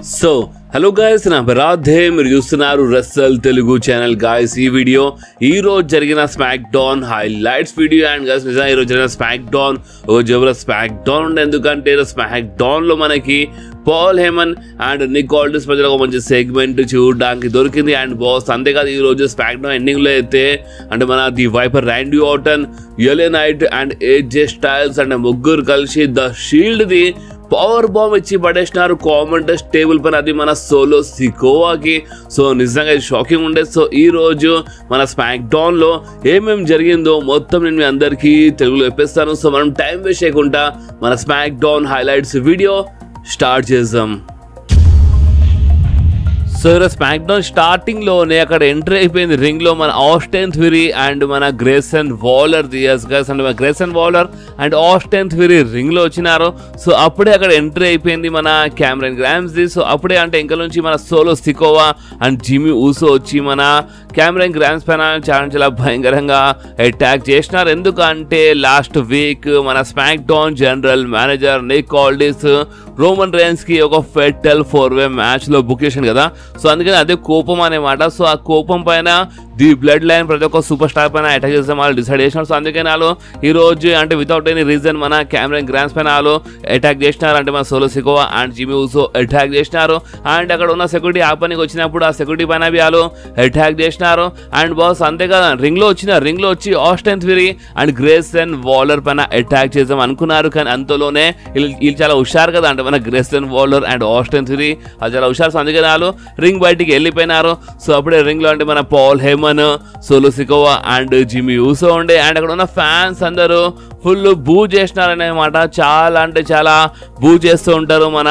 So, hello guys, na Baradhe, మీరు చూస్తున్నారు రెస్సల్ Telugu channel guys. ఈ వీడియో ఈ రోజు జరిగిన smack down highlights video and guys నిజంగా ఈ రోజు జరిగిన స్మాక్ డౌన్ ఒక జబర్దస్త్ స్మాక్ డౌన్ ఉండే ఎందుకంటే స్మాక్ డౌన్ లో మనకి Paul Heyman and Nick Aldis మధ్యలో ఒక మంచి సెగ్మెంట్ చూడడానికి దొరికింది అండ్ బాస్ అంతేకాదు ఈ రోజు స్మాక్ డౌన్ ఎండింగ్ లో అయితే అంటే మన the Viper Randy Orton LA Knight and AJ Styles and ముగ్గురు కలిసి the Shield the power bomb ఇచ్చి పడేసినారు కామెంటర్స్ టేబుల్ పైన అది మన సోలో సికోవాకి. సో నిజంగా ఇది షాకింగ్ ఉండే. సో ఈ రోజు మన స్మాక్ డౌన్ లో ఏమేమి జరిగిందో మొత్తం నేను మీ అందరికీ తెలుగులో చెప్పేస్తాను. సో మనం టైం వేస్ట్ చేయకుండా మన SmackDown highlights video start చేద్దాం. సో ఈరోజు స్మాక్ డౌన్ స్టార్టింగ్ లోనే అక్కడ ఎంట్రీ అయిపోయింది రింగ్ లో మన ఆస్టన్ థియరీ అండ్ మన గ్రేసన్ వాలర్ అండ్ మన Grayson Waller and Austin Theory ring లో వచ్చినారు. సో అప్పుడే అక్కడ ఎంట్రీ అయిపోయింది మన క్యామరన్ గ్రామ్స్ ది. సో అప్పుడే అంటే ఇంకా నుంచి మన సోలో సికోవా అండ్ జిమ్మీ ఊసో వచ్చి మన క్యామరన్ గ్రామ్స్ పైన చాలా భయంకరంగా అటాక్ చేసినారు. ఎందుకంటే లాస్ట్ వీక్ మన smack down general manager Nick Aldis Roman rains కి ఒక ఫెటల్ 4-way మ్యాచ్ లో బుక్ చేసింది కదా. సో అందుకని అదే కోపం అనమాట. సో ఆ కోపం పైన ది బ్లడ్ లైన్ ప్రతి ఒక్క సూపర్ స్టార్ పైన అటాక్ చేస్తే వాళ్ళు డిసైడ్ చేసినారు. సో అందుకని వాళ్ళు ఈ రోజు అంటే వితౌట్ ఎనీ రీజన్ మన క్యామరన్ గ్రామ్స్ పైన వాళ్ళు అటాక్ చేసినారు. అంటే మన Solo Sikoa and Jimmy ఊసో attack చేసినారు. అండ్ అక్కడ ఉన్న సెక్యూరిటీ ఆ పనికి వచ్చినప్పుడు ఆ సెక్యూరిటీ పైన వాళ్ళు అటాక్ చేసినారు. అండ్ బాస్ అంతేకాదు రింగ్ లో వచ్చి Austin Theory and Grayson Waller పైన అటాక్ చేద్దాం అనుకున్నారు. కానీ అంతలోనే వీళ్ళు చాలా హుషారు కదా, అంటే మన Grayson Waller and Austin Theory అది చాలా హుషారు. సో అందుకని వాళ్ళు రింగ్ బయటికి వెళ్ళిపోయినారు. సో అప్పుడే రింగ్ లో అంటే మన Paul Heyman, Solo Sikoa and Jimmy Uso ఉండే అండ్ అక్కడ ఉన్న ఫ్యాన్స్ అందరూ ఫుల్ బూ చేసినారనమాట. చాలా అంటే చాలా బూ చేస్తూ ఉంటారు, మన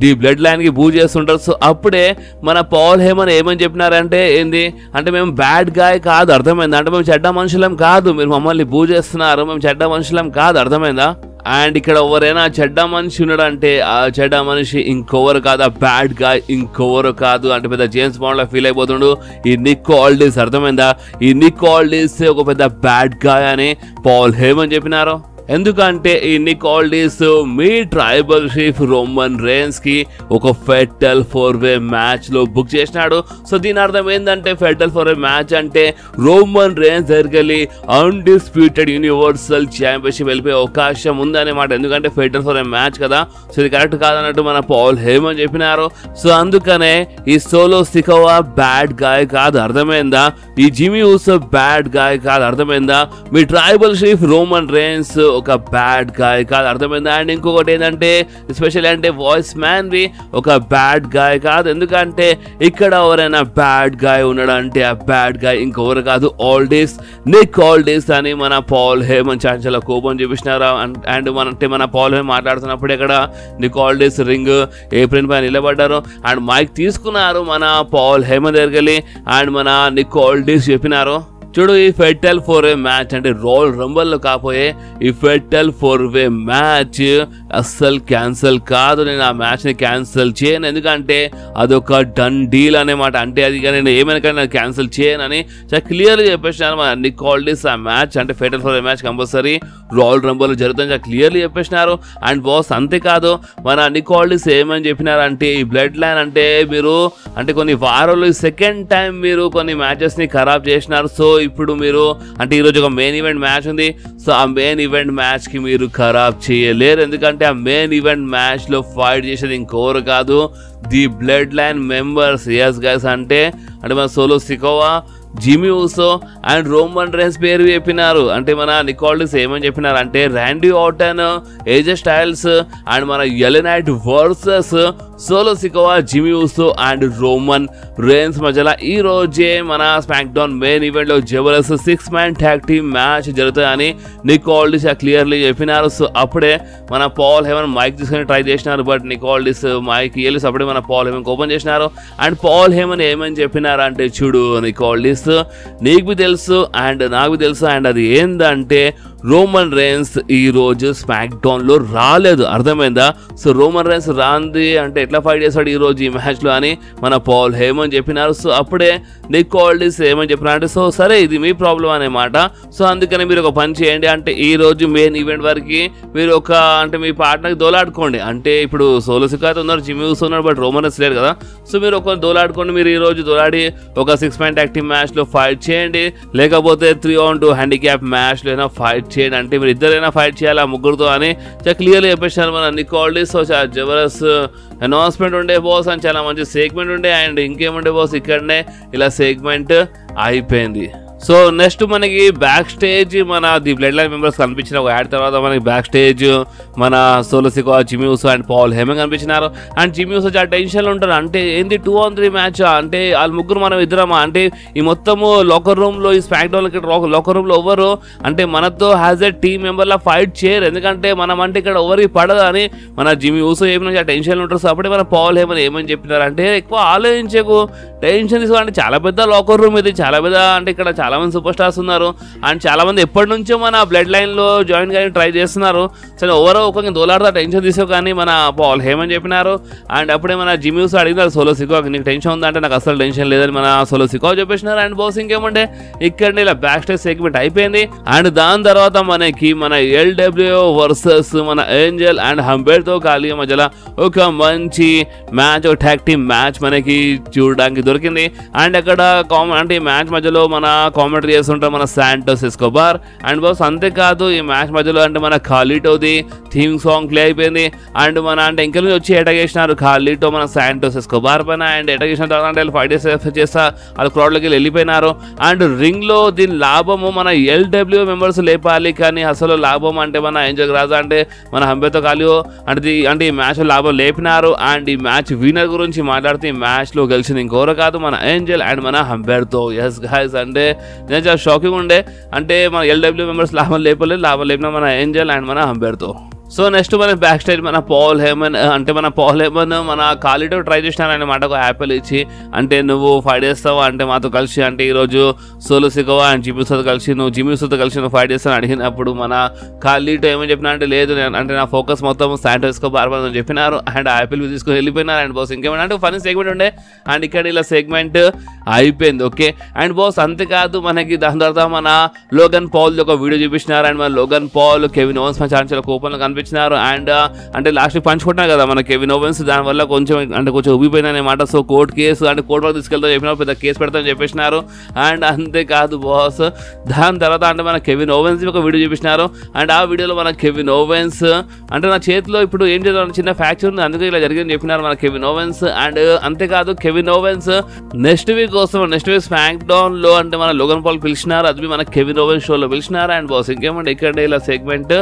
ది బ్లడ్ లైన్ కి బూ చేస్తుంటారు. సో అప్పుడే మన పాల్ హేమన్ ఏమని చెప్పినారంటే ఏంది అంటే మేము బ్యాడ్ గాయ్ కాదు, అర్థమైందా? అంటే మేము చెడ్డ మనుషులం కాదు, మీరు మమ్మల్ని బూ చేస్తున్నారు, మేము చెడ్డ మనుషులం కాదు, అర్థమైందా? అండ్ ఇక్కడ ఎవరైనా చెడ్డ మనిషి ఉన్నాడంటే ఆ చెడ్డ మనిషి ఇంకొవరు కాదు, ఆ బ్యాడ్ గాయ్ ఇంకొవరు కాదు. అంటే పెద్ద జేమ్స్ బాండ్ లా ఫీల్ అయిపోతుండు ఈ నిక్ ఆల్డిస్, అర్థమైందా? ఈ నిక్ ఆల్డిస్ ఒక పెద్ద బ్యాడ్ గాయ్ అని పాల్ హేమన్ చెప్పినారు. ఎందుకంటే ఈ నిక్ ఆల్డిస్ మీ ట్రైబల్ చీఫ్ రోమన్ రేన్స్ కి ఒక ఫెటల్ 4-way మ్యాచ్ లో బుక్ చేసినాడు. సో దీని అర్థం ఏంటంటే ఫెటల్ 4-way మ్యాచ్ అంటే రోమన్ రేన్స్ దగ్గరికి అన్డిస్ప్యూటెడ్ యూనివర్సల్ ఛాంపియన్షిప్ వెళ్ళిపోయే అవకాశం ఉందన్నమాట. ఎందుకంటే ఫెటల్ 4-way మ్యాచ్ కదా. సో ఇది కరెక్ట్ కాదన్నట్టు మన పాల్ హేమన్ చెప్పినారు. సో అందుకనే ఈ సోలో సికోవా బ్యాడ్ గాయ్ కాదు, అర్థమైందా? ఈ జిమ్మీ ఊసో బ్యాడ్ గాయ్ కాదు, అర్థమైందా? మీ ట్రైబల్ చీఫ్ రోమన్ రేన్స్ ఒక బ్యాడ్ గాయ్ కాదు, అర్థమైందా? అండ్ ఇంకొకటి ఏంటంటే ఎస్పెషల్లీ అంటే వాయిస్ మ్యాన్ వి ఒక బ్యాడ్ గాయ్ కాదు. ఎందుకంటే ఇక్కడ ఎవరైనా బ్యాడ్ గాయ్ ఉన్నాడంటే ఆ బ్యాడ్ గాయ్ ఇంకెవరు కాదు, ఆల్డిస్ నిక్ ఆల్డిస్ అని మన పాల్ హేమన్ చాలా కోపం చూపించినారు. అండ్ మన పాల్ హేమన్ మాట్లాడుతున్నప్పుడు ఇక్కడ నిక్ ఆల్డిస్ రింగ్ ఏప్రిల్ పైన నిలబడ్డారు అండ్ మైక్ తీసుకున్నారు మన పాల్ హేమన్ దగ్గరికి వెళ్ళి అండ్ మన నిక్ ఆల్డిస్ చెప్పినారు, చూడు ఈ ఫెటల్ 4-way మ్యాచ్ అంటే రాయల్ రంబల్ లో కాపోయే ఈ ఫెటల్ 4-way మ్యాచ్ అస్సలు క్యాన్సల్ కాదు, నేను ఆ మ్యాచ్ ని క్యాన్సల్ చేయను, ఎందుకంటే అదొక డన్ డీల్ అనేమాట. అంటే అది నేను ఏమైనా క్యాన్సల్ చేయను అని చాలా క్లియర్గా చెప్పేసినారు మన నిక్ ఆల్డిస్. ఆ మ్యాచ్ అంటే fatal 4-way match compulsory royal rumble జరుగుతుంది చాలా క్లియర్లీ చెప్పేసినారు. అండ్ బాస్ అంతేకాదు మన నిక్ ఆల్డిస్ ఏమని చెప్పినారంటే ఈ బ్లడ్ లైన్ అంటే మీరు అంటే కొన్ని వారాలు సెకండ్ టైం మీరు కొన్ని మ్యాచెస్ ని ఖరాబ్ చేసినారు. సో ఇప్పుడు మీరు అంటే ఈరోజు ఒక మెయిన్ ఈవెంట్ మ్యాచ్ ఉంది. సో ఆ మెయిన్ ఈవెంట్ మ్యాచ్ కి మీరు ఖరాబ్ చేయలేరు, ఎందుకంటే ఆ మెయిన్ ఈవెంట్ మ్యాచ్ లో ఫైట్ చేసేది ఇంకోరు కాదు, the Bloodline members. Yes guys అంటే మన Solo Sikoa, Jimmy Uso and Roman Reigns పేరు చెప్పినారు. అంటే మన నిక్ ఆల్డిస్ ఏమని చెప్పినారు అంటే Randy Orton, AJ Styles and మన LA Knight versus Solo Sikoa, Jimmy Uso and Roman Reigns మధ్యలో ఈ రోజే మన స్మాక్ డౌన్ మెయిన్ ఈవెంట్ లో Jabardasth 6-man tag team match జరుగుతుందని నిక్ ఆల్డిస్ క్లియర్లీ చెప్పినారు. సో అప్పుడే మన పాల్ హేమన్ మైక్ తీసుకొని ట్రై చేసినారు, బట్ నిక్ ఆల్డిస్ మైక్ ఇయ్యలేదు. అప్పుడే మన పాల్ హేమన్ ఓపెన్ చేసినారు అండ్ పాల్ హేమన్ ఏమని చెప్పినారు అంటే చూడు నిక్ ఆల్డిస్ నీకు తెలుసు అండ్ నాకు తెలుసు అండ్ అది ఏందంటే రోమన్ రేన్స్ ఈ రోజు స్మాక్ డౌన్ లో రాలేదు, అర్థమైందా? సో రోమన్ రేన్స్ రాంది అంటే ఎట్లా ఫైట్ చేస్తాడు ఈ రోజు ఈ మ్యాచ్లో అని మన పాల్ హేమన్ చెప్పినారు. సో అప్పుడే నిక్ ఆల్డిస్ ఏమని చెప్పినారంటే సో సరే ఇది మీ ప్రాబ్లం అనే మాట. సో అందుకని మీరు ఒక పని చేయండి అంటే ఈ రోజు మెయిన్ ఈవెంట్ వరకు మీరు ఒక అంటే మీ పార్ట్నర్కి దోలాడుకోండి. అంటే ఇప్పుడు సోలో సికా ఉన్నారు, జిమ్మీ ఊసో ఉన్నారు, బట్ రోమన్స్ లేరు కదా. సో మీరు ఒక దోలాడుకోండి, మీరు ఈ రోజు దోలాడి ఒక 6-man tag team మ్యాచ్లో ఫైట్ చేయండి, లేకపోతే 3-on-2 హ్యాండిక్యాప్ మ్యాచ్లో అయినా ఫైట్ చేయండి. అంటే మీరు ఇద్దరైనా ఫైట్ చేయాలి ఆ ముగ్గురుతో అని క్లియర్గా చెప్పేసారు మన నిక్ ఆల్డిస్. సో చాలా జబర్దస్త్ అనౌన్స్మెంట్ ఉండే బాస్ అని చాలా మంచి సెగ్మెంట్ ఉండే. అండ్ ఇంకేముండే బాస్ ఇక్కడనే ఇలా సెగ్మెంట్ అయిపోయింది. సో నెక్స్ట్ మనకి బ్యాక్ స్టేజ్ మన ది బ్లడ్ లైన్ మెంబర్స్ కనిపించిన ఒక యాడ్ తర్వాత మనకి బ్యాక్ స్టేజ్ మన Solo Sikoa, Jimmy Uso and Paul Heyman కనిపించినారు. అండ్ జిమ్మీ ఊసో చాలా టెన్షన్లో ఉంటారు. అంటే ఏంది 2-on-3 మ్యాచ్ అంటే వాళ్ళు ముగ్గురు మనం ఇద్దరమా అంటే ఈ మొత్తము లాకర్ రూమ్లో ఈ స్మాక్ డౌన్ లాకర్ రూమ్లో ఎవరు అంటే మనతో హ్యాజ్ ఎ టీమ్ మెంబర్లా ఫైట్ చేయరు, ఎందుకంటే మనం అంటే ఇక్కడ ఎవరికి పడదు అని మన జిమ్మీ ఊసో ఏమైనా చాలా టెన్షన్లో ఉంటారు. సో అప్పుడే మన పాల్ హేమన్ ఏమని చెప్పినారు అంటే ఎక్కువ ఆలోచించకు, టెన్షన్ తీసుకో, అంటే చాలా పెద్ద లాకర్ రూమ్ ఇది, చాలా పెద్ద అంటే ఇక్కడ చాలా మంది సూపర్ స్టార్స్ ఉన్నారు అండ్ చాలా మంది ఎప్పటి నుంచో మన బ్లడ్ లైన్లో జాయిన్ కానీ ట్రై చేస్తున్నారు. సరే ఎవరో ఒక దోలాడుతా టెన్షన్ తీసుకో కానీ మన పాల్ హేమన్ చెప్పినారు. అండ్ అప్పుడే మన జిమ్మీ ఊసో అడిగినారు సోలో సికా నీకు టెన్షన్ ఉందంటే నాకు అసలు టెన్షన్ లేదని మన సోలో సికా చెప్పేసినారు. అండ్ బాస్ ఇంకేమంటే ఇక్కడ ఇలా బ్యాక్ స్టేజ్ సెగ్మెంట్ అయిపోయింది. అండ్ దాని తర్వాత మనకి మన LWO వర్సెస్ మన ఏంజల్ అండ్ హంబెర్తో ఖాళీ మధ్యలో ఒక మంచి మ్యాచ్, ఒక ట్యాగ్ టీమ్ మ్యాచ్ మనకి చూడడానికి దొరికింది. అండ్ అక్కడ అంటే ఈ మ్యాచ్ మధ్యలో మన కామెంటరీ చేస్తుంటాం మన శాంటోస్ ఎస్కోబార్. అండ్ బాస్ అంతేకాదు ఈ మ్యాచ్ మధ్యలో అంటే మన ఖాళీటోది థీమ్ సాంగ్ ప్లే అయిపోయింది. అండ్ మన అంటే ఇంక నుంచి వచ్చి అటాక్ చేసినారు ఖాళీటో మన శాంటోస్ ఎస్కోబార్ పైన. అండ్ అటాక్ చేసిన తర్వాత అంటే ఫైట్ చేస్తా వాళ్ళు క్రౌడ్లోకి వెళ్ళిపోయినారు. అండ్ రింగ్లో దీని లాభము మన LWO మెంబర్స్ లేపాలి, కానీ అసలు లాభం అంటే మన ఏంజల్ రాజా అంటే మన హంబెతో ఖాళీ అంటే ఈ మ్యాచ్ లాభం లేపినారు. అండ్ ఈ మ్యాచ్ విన్నర్ గురించి మాట్లాడితే ఈ మ్యాచ్లో గెలిచింది ఇంకోరు కాదు మన ఏంజల్ అండ్ మన హంబెర్తో. ఎస్ గైస్ అంటే నేను చాలా షాకింగ్ ఉండే, అంటే మన LWO మెంబర్స్ లాభం లేపిన మన ఏంజల్ అండ్ మన హంబెర్తో. సో నెక్స్ట్ మన బ్యాక్ స్టేజ్ మన పాల్ హేమన్ అంటే మన ఖాళీతో ట్రై చేసినారనమాట ఒక యాపిల్ ఇచ్చి, అంటే నువ్వు ఫైట్ చేస్తావు అంటే మాతో కలిసి అంటే ఈరోజు సోలో సికోవా అండ్ జిమ్మీ ఊసోతో కలిసి నువ్వు ఫైట్ చేస్తాను అడిగినప్పుడు మన ఖాళీతో ఏమని చెప్పినా అంటే లేదు అంటే నా ఫోకస్ మొత్తం శాంటోస్కో బార్బర్ అని చెప్పినారు. అండ్ యాపిల్ తీసుకొని వెళ్ళిపోయినారు. అండ్ బాస్ ఇంకేమైనా అంటే ఫనీ సెగ్మెంట్ ఉండే అండ్ ఇక్కడ ఇలా సెగ్మెంట్ అయిపోయింది. ఓకే అండ్ బాస్ అంతేకాదు మనకి దాని తర్వాత మన లోగన్ పాల్ ఒక వీడియో చూపించినారు. అండ్ మన లోగన్ పాల్ కెవిన్ ఓవెన్స్ మన చాలా కోపంలో కనిపించినారు. అండ్ అంటే లాస్ట్ పంచుకుంటున్నారు కదా మన కెవిన్ ఓవెన్స్, దానివల్ల కొంచెం ఉబ్బిపోయింది అనమాట. సో కోర్టు కేసు అంటే కోర్టు వరకు తీసుకెళ్తా చెప్పినారు, పెద్ద కేసు పెడతామని చెప్పేసినారు. అండ్ అంతేకాదు బాస్ దాని తర్వాత అంటే మన కెవిన్ ఓవెన్స్ ఒక వీడియో చూపించినారు. అండ్ ఆ వీడియోలో మన కెవిన్ ఓవెన్స్ అంటే నా చేతిలో ఇప్పుడు ఏం చేద్దాం చిన్న ఫ్రాక్చర్ ఉంది అందుకే ఇలా జరిగిందని చెప్పినారు మన కెవిన్ ఓవెన్స్. అండ్ అంతేకాదు Kevin ovens next week smack down లో అంటే మన లోగన్ పాల్ పిలిచినారు, అది మన కెవిన్ ఓవెన్స్ షోలో పిలిచినారు. అండ్ బాస్ ఇంకేమంటే ఇక్కడ ఇలా సెగ్మెంట్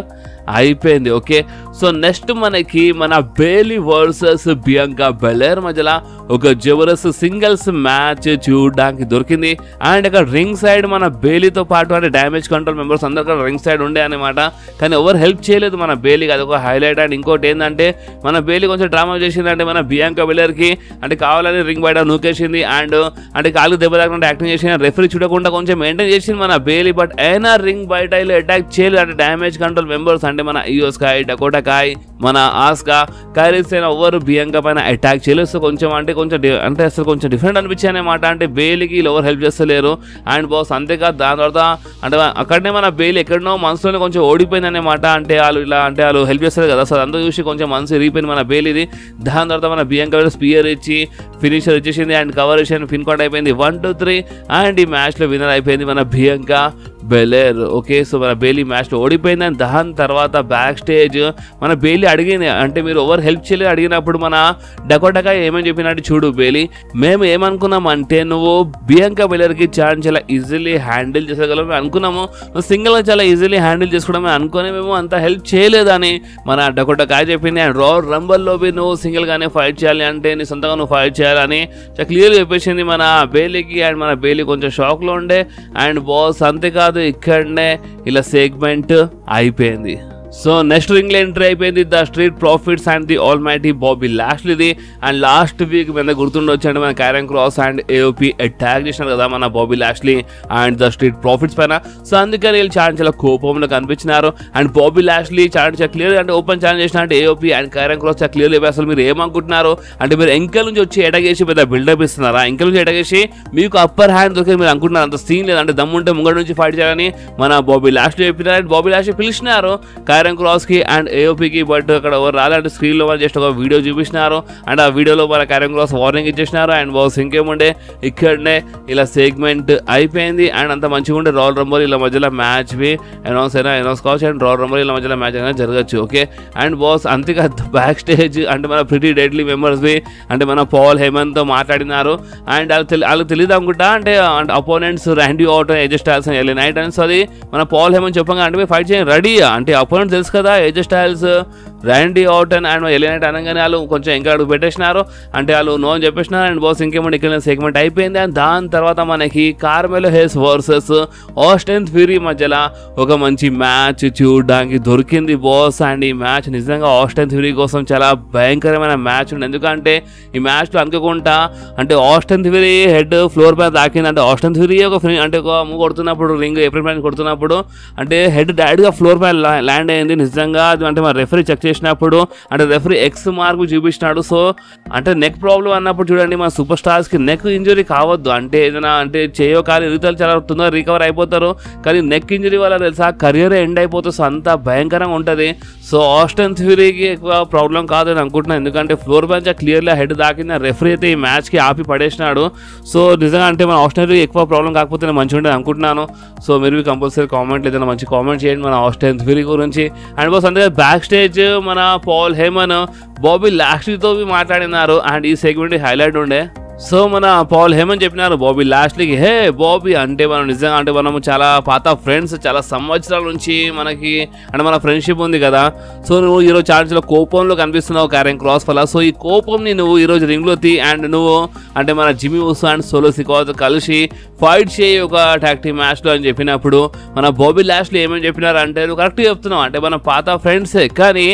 అయిపోయింది. ఓకే సో నెక్స్ట్ మనకి మన బేలీ వర్సెస్ బియాంకా బెలైర్ మధ్యలో ఒక జబర్దస్త్ సింగిల్స్ మ్యాచ్ చూడడానికి దొరికింది. అండ్ అక్కడ రింగ్ సైడ్ మన బేలీతో పాటు అంటే డ్యామేజ్ కంట్రోల్ మెంబర్స్ అందరూ రింగ్ సైడ్ ఉండే అనమాట, కానీ ఎవరు హెల్ప్ చేయలేదు మన బేలీకి, అది ఒక హైలైట్. అండ్ ఇంకోటి ఏంటంటే మన బేలీ కొంచెం డ్రామా చేసింది, అంటే మన బియాంకా బెలైర్కి అంటే కావాలని రింగ్ బయట నూకేసింది అండ్ అంటే కాలు దెబ్బ తాకుండా యాక్టింగ్ చేసిన రెఫరీ చూడకుండా కొంచెం మెయింటైన్ చేసింది మన బేలీ. బట్ అయినా రింగ్ బయట అటాక్ చేయలేదు అంటే డ్యామేజ్ కంట్రోల్ మెంబర్స్ అంటే మన ఇయో స్కై, డకోటా కాయ్, మన ఆస్కా, కైరిస్ అయినా ఎవరు బియాంకా పైన అటాక్ చేయలేదు. సో కొంచెం అసలు కొంచెం డిఫరెంట్ అనిపించాయి అనమాట, అంటే బేలీకి ఎవరు హెల్ప్ చేస్తలేరు. అండ్ బాస్ అంతేకాదు దాని తర్వాత అంటే అక్కడనే మన బేలీ ఎక్కడనో మనసులోనే కొంచెం ఓడిపోయింది అనమాట, అంటే వాళ్ళు హెల్ప్ చేస్తారు కదా. సో అంతా చూసి కొంచెం మనసు ఇరిగిపోయింది మన బేలీది. దాని తర్వాత మన బియాంకా స్పియర్ ఇచ్చి ఫినిషర్ ఇచ్చేసింది అండ్ కవర్ చేసి ఫిన్ కౌంట్ అయిపోయింది 1-2-3 అండ్ ఈ మ్యాచ్లో విన్నర్ అయిపోయింది మన బియాంకా బెలైర్. ఓకే సో మన బేలీ మ్యాచ్లో ఓడిపోయింది. అండ్ దాని తర్వాత బ్యాక్ స్టేజ్ మన బేలీ అడిగింది, అంటే మీరు ఎవరు హెల్ప్ చేయలేదు అడిగినప్పుడు మన డకోటా ఏమని చెప్పినట్టు చూడు బేలీ, మేము ఏమనుకున్నాం అంటే నువ్వు బియాంకా బెలైర్కి చాలా ఈజీలీ హ్యాండిల్ చేసగలవు అనుకున్నాము, నువ్వు సింగిల్గా చాలా ఈజీలీ హ్యాండిల్ చేసుకోవడమే అనుకుని మేము అంత హెల్ప్ చేయలేదని మన డకోటా చెప్పింది. అండ్ రాయల్ రంబల్లో నువ్వు సింగిల్గానే ఫైట్ చేయాలి అంటే నీ సొంతంగా నువ్వు ఫైట్ చేయాలని క్లియర్గా చెప్పేసింది మన బేలీకి. అండ్ మన బేలీ కొంచెం షాక్లో ఉండే. అండ్ బాస్ అంతేకాదు ఇక్కడనే ఇలా సెగ్మెంట్ అయిపోయింది. సో నెక్స్ట్ రింగ్ లో ఎంట్రీ అయిపోయింది the Street Profits and the Almighty Bobby లాష్లీది. అండ్ లాస్ట్ వీక్ మీద గుర్తుండొచ్చు అంటే మన Karrion Kross and AOP attack చేసినారు కదా మన Bobby Lashley and the Street Profits పైన. సో అందుకని వీళ్ళు చాలా కోపంలో కనిపించినారు. అండ్ బాబీ లాష్లీ చాలా క్లియర్ అంటే ఓపెన్ ఛాలెంజ్ చేసిన అంటే ఏఓపీ అండ్ క్యారన్ క్రాస్ చాలా క్లియర్ లేవు. అసలు మీరు ఏమనుకుంటున్నారు అంటే మీరు ఎంకల్ నుంచి వచ్చి ఎటగేసి పెద్ద బిల్డప్ ఇస్తున్నారా? ఎంకల్ నుంచి ఎటగేసి మీకు అప్పర్ హ్యాండ్ దొరికి మీరు అనుకుంటున్నారు అంత సీన్ లేదు అంటే దమ్ముంటే ముంగడి నుంచి ఫైట్ చేయాలని మన బాబీ లాష్లీ చెప్పినారు. అండ్ బాబీ లాష్లీ పిలిచినారు క్యారన్ క్రాస్ కి అండ్ ఏఓపీకి, బట్ అక్కడ ఎవరు రాలంటే స్క్రీన్ లో వాళ్ళు జస్ట్ ఒక వీడియో చూపించినారు. అండ్ ఆ వీడియోలో మన క్యారన్ క్రాస్ వార్నింగ్ ఇచ్చేసినారు. అండ్ బాస్ ఇంకేముండే ఇక్కడనే ఇలా సెగ్మెంట్ అయిపోయింది. అండ్ అంత మంచిగా ఉండే రాయల్ రంబల్ ఇలా మధ్యలో మ్యాచ్ బి అనౌన్స్ కావచ్చు అండ్ రాయల్ రంబల్ ఇలా మధ్యలో మ్యాచ్ అయినా జరగచ్చు. ఓకే అండ్ బాస్ అంతేకాదు బ్యాక్ స్టేజ్ అంటే మన ప్రిటీ డెడ్లీ మెంబర్స్ బి అంటే మన పాల్ హేమన్ తో మాట్లాడినారు. అండ్ వాళ్ళకి తెలియదు అనుకుంటా అంటే opponents Randy Orton, AJ Styles LA Knight అని. సో అది మన పాల్ హేమన్ చెప్పగా అంటే ఫైట్ చేయండి రెడీయా అంటే అపోనెంట్ తెలుసు కదా AJ Styles, Randy Orton and LA Knight అనగానే వాళ్ళు కొంచెం ఇంకా అడుగు పెట్టేసినారు అంటే వాళ్ళు నో అని చెప్పేసినారు. అండ్ బాస్ ఇంకేమంటే ఇక్కడ సెగ్మెంట్ అయిపోయింది. అండ్ దాని తర్వాత మనకి కార్మెలో హేస్ వర్సెస్ ఆస్టిన్ థియరీ మధ్యలో ఒక మంచి మ్యాచ్ చూడడానికి దొరికింది బాస్. అండ్ ఈ మ్యాచ్ నిజంగా ఆస్టిన్ థియరీ కోసం చాలా భయంకరమైన మ్యాచ్ ఉంది. ఎందుకంటే ఈ మ్యాచ్లో అనుకోకుండా అంటే ఆస్టిన్ థియరీ హెడ్ ఫ్లోర్ పైన తాకింది. అంటే ఆస్టిన్ థియరీ అంటే ఒక మూవ్ కొడుతున్నప్పుడు రింగ్ ఏప్రిల్ పైన కొడుతున్నప్పుడు అంటే హెడ్ డైరెక్ట్గా ఫ్లోర్ పైన ల్యాండ్ అయింది. నిజంగా అంటే మన రెఫరీ చెక్ చేసినప్పుడు అంటే రెఫరీ ఎక్స్ మార్క్ చూపించినాడు. సో అంటే నెక్ ప్రాబ్లం అన్నప్పుడు చూడండి మన సూపర్ స్టార్స్ కి నెక్ ఇంజరీ కావద్దు అంటే ఏదైనా అంటే చేయో కానీ ఇరుగుతారు చాలా తొందరగా రికవర్ అయిపోతారు. కానీ నెక్ ఇంజరీ వల్ల తెలుసా కెరియర్ ఎండ్ అయిపోతుంది. సో అంత భయంకరంగా ఉంటుంది. సో ఆస్టిన్ థియరీకి ఎక్కువ ప్రాబ్లం కాదని అనుకుంటున్నాను ఎందుకంటే ఫ్లోర్ పైన క్లియర్గా హెడ్ దాకిన రెఫరీ అయితే ఈ మ్యాచ్కి ఆపి పడేసినాడు. సో నిజంగా అంటే మన ఆస్టిన్ థియరీ ఎక్కువ ప్రాబ్లం కాకపోతే నేను మంచిగా ఉంటుంది అనుకుంటున్నాను. సో మీరు కంపల్సరీ కామెంట్ ఏదైనా మంచి కామెంట్ చేయండి మన ఆస్టిన్ థియరీ గురించి. అండ్ బాస్ అందుకే బ్యాక్ స్టేజ్ మన పాల్ హేమన్ బాబీ లాష్లీతో మాట్లాడినారు. అండ్ ఈ సెగ్మెంట్ హైలైట్ ఉండే. సో మన పాల్ హేమన్ చెప్పినారు బాబీ లాష్లీకి, హే బాబీ అంటే మనం నిజంగా అంటే మనము చాలా పాత ఫ్రెండ్స్, చాలా సంవత్సరాల నుంచి మనకి అంటే మన ఫ్రెండ్షిప్ ఉంది కదా. సో నువ్వు ఈరోజు చాలా కోపంలో కనిపిస్తున్నావు క్యారన్ క్రాస్ వల్ల. సో ఈ కోపంని నువ్వు ఈరోజు రింగ్లో అండ్ నువ్వు అంటే మన జిమ్మీ ఉసో అండ్ సోలో సికోవాతో కలిసి ఫైట్ చేయి ఒక టాగ్ టీమ్ మ్యాచ్లో అని చెప్పినప్పుడు మన బాబీ లాష్లీ ఏమని చెప్పినారు అంటే నువ్వు కరెక్ట్గా చెప్తున్నావు అంటే మన పాత ఫ్రెండ్సే కానీ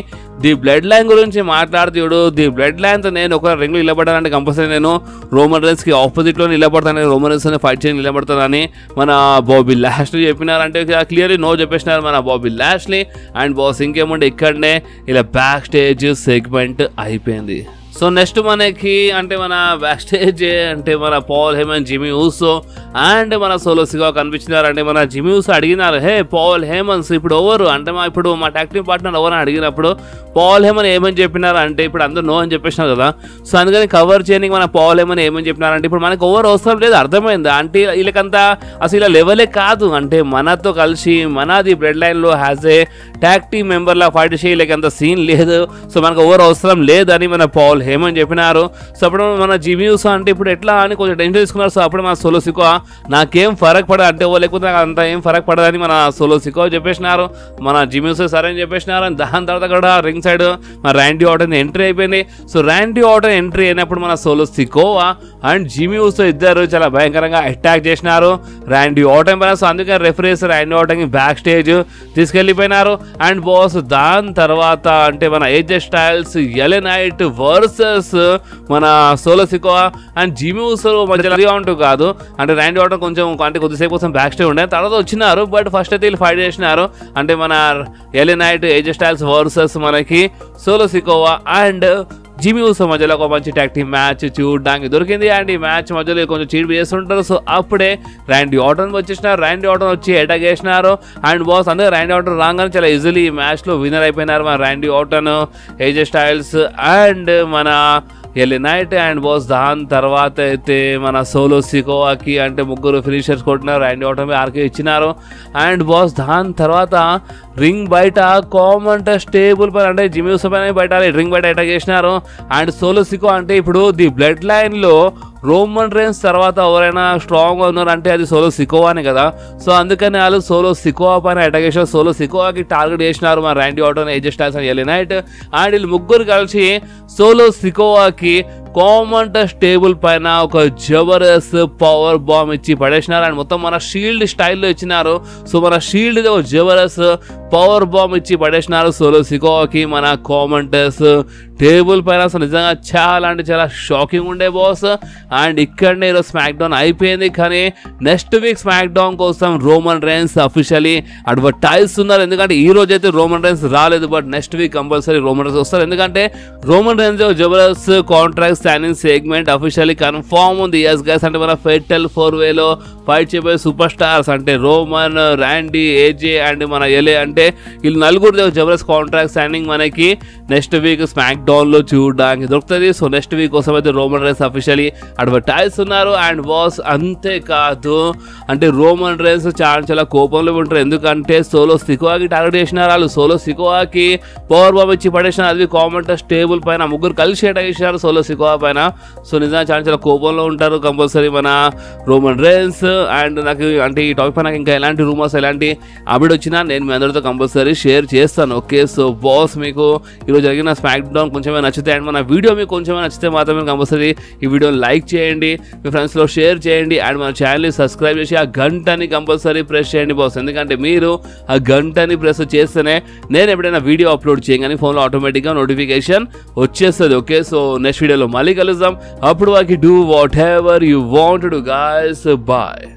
ది బ్లడ్ లైన్ గురించి మాట్లాడుతూ ది బ్లడ్ లైన్తో నేను ఒక రింగ్లో నిలబడ్డానంటే కంపల్సరీ నేను రోమన్ రైన్స్కి ఆపోజిట్లో నిలబడతాను, రోమన్ రైన్స్ ఫైట్ చేసి నిలబడతానని మన బాబీ లాష్లీ చెప్పినారంటే క్లియర్లీ నో చెప్పేసినారు మన బాబీ లాష్లీ. అండ్ బాస్ ఇంకేముంటే ఇక్కడనే ఇలా బ్యాక్ స్టేజ్ సెగ్మెంట్ అయిపోయింది. సో నెక్స్ట్ మనకి అంటే మన బ్యాక్ స్టేజ్ అంటే మన Paul Heyman, Jimmy Uso and మన సోలో సికోవా కనిపించినారు. అంటే మన జిమ్మీ ఉసో అడిగినారు, హే పాల్ హేమన్స్ ఇప్పుడు ఎవరు అంటే ఇప్పుడు మా టాగ్ టీమ్ పార్ట్నర్ ఎవరు అని అడిగినప్పుడు పాల్ హేమన్ ఏమని చెప్పినారు అంటే ఇప్పుడు అందరూ నో అని చెప్పేసినారు కదా. సో అందుకని కవర్ చేయడానికి మన పాల్ హేమన్ ఏమని చెప్పినారంటే ఇప్పుడు మనకు ఎవరు అవసరం లేదు, అర్థమైందా అంటే వీళ్ళకంతా అసలు ఇలా లెవెలే కాదు అంటే మనతో కలిసి మనది బ్లడ్ లైన్లో హ్యాజ్ ఏ టాగ్ టీమ్ మెంబర్లా ఫైట్ చేయలేకంత సీన్ లేదు. సో మనకు ఎవరు అవసరం లేదని మన పాల్ హేమన్ చెప్పినారు. సో అప్పుడు మన జిమ్మీ ఉసో అంటే ఇప్పుడు ఎట్లా అని కొంచెం టెన్షన్ తీసుకున్నారు. సో అప్పుడు మన సోలో సికోవా నాకేం ఫరక్ పడదు అంటే లేకపోతే నాకు అంత ఏం ఫరక్ పడదని మన సోలో సికోవా చెప్పేసినారు. మన జిమ్మీ ఉసో సరే అని చెప్పేసినారు. దాని తర్వాత కూడా రింగ్ సైడ్ మన ర్యాండీ ఆర్టన్ ఎంట్రీ అయిపోయింది. సో ర్యాండీ ఆర్టన్ ఎంట్రీ అయినప్పుడు మన Solo Sikoa and Jimmy Uso ఇద్దరు చాలా భయంకరంగా అటాక్ చేసినారు ర్యాండీ ఆర్టన్ పైన. సో అందుకని రెఫరీస్ ర్యాండీ ఆర్టన్కి బ్యాక్ స్టేజ్ తీసుకెళ్ళిపోయినారు. అండ్ బాస్ దాని తర్వాత అంటే మన AJ Styles, LA Knight versus మన Solo Sikoa and Jimmy Uso మధ్యలో ఉంటూ కాదు అంటే ర్యాండీ ఆర్టన్ కొంచెం అంటే కొద్దిసేపు కోసం బ్యాక్ స్టేజ్ ఉండే తర్వాత వచ్చినారు. బట్ ఫస్ట్ అయితే వీళ్ళు ఫైట్ చేసినారు అంటే మన LA Knight, AJ Styles versus మనకి Solo Sikoa and Jimmy Uso మధ్యలో ఒక మంచి టాగ్ టీమ్ మ్యాచ్ చూడడానికి దొరికింది. అండ్ ఈ మ్యాచ్ మధ్యలో కొంచెం చీట్ చేస్తుంటారు. సో అప్పుడే ర్యాండీ ఆర్టన్ వచ్చేసినారు. ర్యాండీ ఆర్టన్ వచ్చి అటాక్ చేసినారు. అండ్ బాస్ అందుకే ర్యాండీ ఆర్టన్ రాగానే చాలా ఈజీలీ ఈ మ్యాచ్లో విన్నర్ అయిపోయినారు మన Randy Orton, AJ Styles and మన ఎల్ఏ నైట్. అండ్ బాస్ దాని తర్వాత అయితే మన సోలో సికోవాకి అంటే ముగ్గురు ఫినిషర్స్ కొట్టినారు. ర్యాండీ ఆర్టన్ ఆర్కే ఇచ్చినారు. అండ్ బాస్ దాని తర్వాత రింగ్ బయట కామెంటస్ టేబుల్ పైన అంటే జిమ్మీ ఉసో పైన బయట రింగ్ బయట అటాక్ చేసినారు. అండ్ సోలో సికోవా అంటే ఇప్పుడు ది బ్లడ్ లైన్లో రోమన్ రేన్స్ తర్వాత ఎవరైనా స్ట్రాంగ్గా ఉన్నారంటే అది సోలో సికోవానే కదా. సో అందుకని వాళ్ళు సోలో సికోవా పైన అటాక్ చేశారు. సోలో సికోవాకి టార్గెట్ చేసినారు మన Randy Orton, AJ Styles and LA Knight. And వీళ్ళు ముగ్గురు కలిసి సోలో సికోవాకి కామెంటస్ టేబుల్ పైన ఒక జబర్దస్త్ పవర్ బాంబ్ ఇచ్చి పడేసినారు. అండ్ మొత్తం మన షీల్డ్ స్టైల్లో ఇచ్చినారు. సో మన షీల్డ్ ఒక జబర్దస్త్ పవర్ బాంబ్ ఇచ్చి పడేసినారు సోలో సికోవాకి మన కామెంటస్ టేబుల్ పైన. సో నిజంగా చాలా అంటే చాలా షాకింగ్ ఉండే బాస్. అండ్ ఇక్కడనే ఈరోజు స్మాక్ డౌన్ అయిపోయింది. కానీ నెక్స్ట్ వీక్ స్మాక్ డౌన్ కోసం రోమన్ రైన్స్ అఫీషియలీ అడ్వర్టైజ్ ఉన్నారు. ఎందుకంటే ఈ రోజు అయితే రోమన్ రైన్స్ రాలేదు, but next week compulsory Roman Reigns వస్తారు. ఎందుకంటే Roman Reigns Jabardasth contract signing segment officially confirm ఉంది. ఎస్ గైస్, అంటే మన ఫెటల్ 4-వేలో ఫైట్ చేయబోయే సూపర్ స్టార్స్ అంటే రోమన్, ర్యాండీ, ఏజే అండ్ మన ఎలే, అంటే వీళ్ళు నలుగురు జబర్దస్త్ కాంట్రాక్ట్ సైనింగ్ మనకి నెక్స్ట్ వీక్ స్మాక్ డౌన్ లో చూడడానికి దొరుకుతుంది. సో నెక్స్ట్ వీక్ కోసం అయితే రోమన్ రైన్స్ అఫీషియల్లీ అడ్వర్టైజ్ ఉన్నారు. అండ్ బాస్ అంతేకాదు, అంటే రోమన్ రైన్స్ చాలా కోపంలో ఉంటారు. ఎందుకంటే సోలో సికోవాకి టార్గెట్ చేసినారు వాళ్ళు. సోలో సికోవాకి పవర్ బాంబ్ ఇచ్చి పడేసినారు. అది కామెంటస్ టేబుల్ పైన ముగ్గురు కలిసి అటాక్ చేసినారు సోలో సికోవా పైన. సో నిజంగా చాలా కోపంలో ఉంటారు కంపల్సరీ మన రోమన్ రైన్స్. అండ్ నాకు అంటే ఈ టాపిక్ పైన ఇంకా ఎలాంటి రూమర్స్ ఎలాంటి అప్డేట్ వచ్చినా నేను మీ అందరితో కంపల్సరీ షేర్ చేస్తాను. ఓకే, సో బాస్ మీకు ఈరోజు జరిగిన స్మాక్ డౌన్ కొంచెమే నచ్చితే అండ్ మన వీడియో మీకు కొంచెమే నచ్చితే మాత్రమే కంపల్సరీ ఈ వీడియోని లైక్ చేయండి, మీ ఫ్రెండ్స్లో షేర్ చేయండి అండ్ మన ఛానల్ని సబ్స్క్రైబ్ చేసి ఆ గంటని కంపల్సరీ ప్రెస్ చేయండి బాస్. ఎందుకంటే మీరు ఆ గంటని ప్రెస్ చేస్తేనే నేను ఎప్పుడైనా వీడియో అప్లోడ్ చేయగానే ఫోన్లో ఆటోమేటిక్గా నోటిఫికేషన్ వచ్చేస్తుంది. ఓకే, సో నెక్స్ట్ వీడియోలో మళ్ళీ కలుద్దాం. అప్పుడు వాకి do whatever you want to guys. Bye.